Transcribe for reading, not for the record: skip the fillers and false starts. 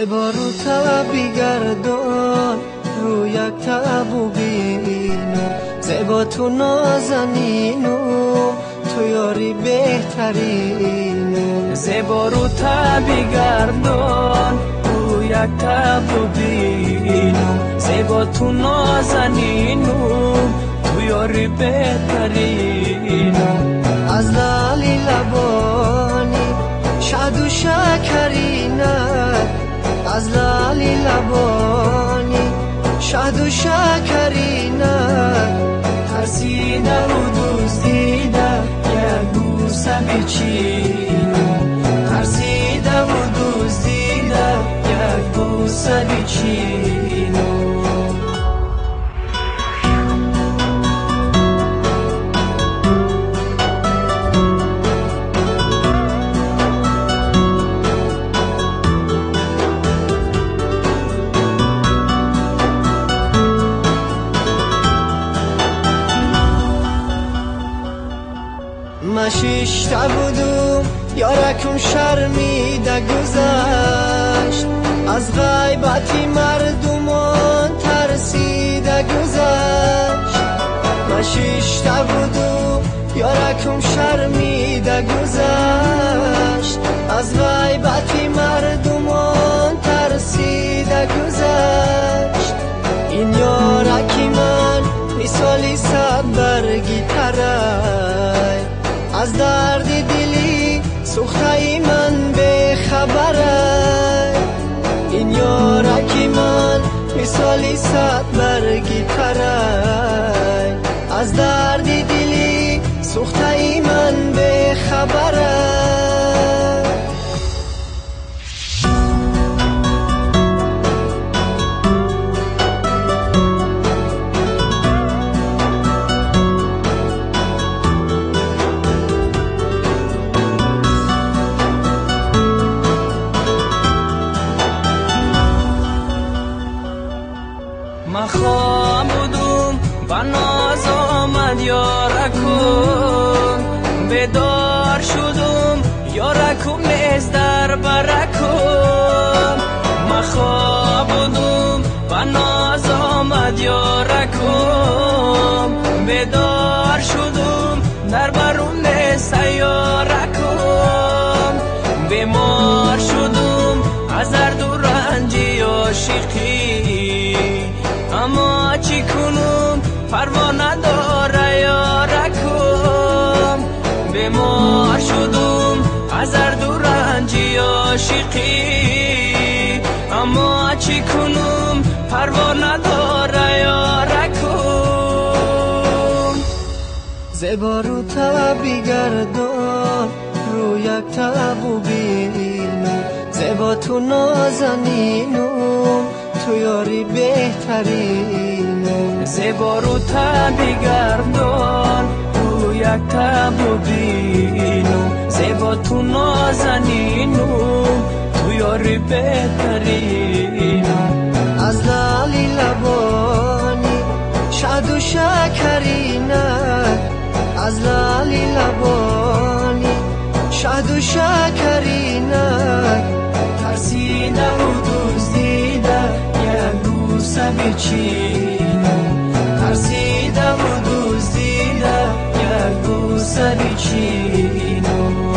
زیبا رو تبی گردان رو یک تبو بینم زیبا تو نازنینم تو یاری بهترینم زیبا رو تبی گردان رو یک تبو بینم زیبا تو نازنینم تو یاری بهترینم از لالی لبانی شهد و شکرینه از لالی لبانی شهد و شکرینه ترسیده و دزدیده یک بوسه بچینم ترسیده و دزدیده یک بوسه بچینم مشیشته بودم یارکم شرمیده گذشت از غیبتی مردمان ترسیده گذشت مشیشته بودم یارکم شرمیده گذشت از غیبتی مردمان ترسیده گذشت این یارکی من مثالی صد برگی ترای از درد دلی سوخته من به خبره این یارکی من مثالی صد برگی ترای از درد دلی سوخته من به خبره مخواه بودم و ناز آمد یارکم بیدار شدم یارکم نیز در برکم مخواه بودم و ناز آمد یارکم بیدار شدم در برم نیز یارکم بیمار شدم از درد و رنجی عاشقی اما چی کنم پروا نداره یارکم بیمار شدم از درد و رنجی عاشقی اما چی کنم پروا نداره یارکم زیبا رو تبی گردان رو یک تبو بینم زیبا تو نازنینم تو یاری بهترینم زیبا رو تبی گردان رو یک تبو بینم زیبا تو نازنینم تو یاری بهترینم از لالی لبانی شهد و شکرینه از لالی لبانی شهد و شکرینه ترسیده و دزدیده یک بوسه بچینم ترسیده و دزدیده یک بوسه بچینم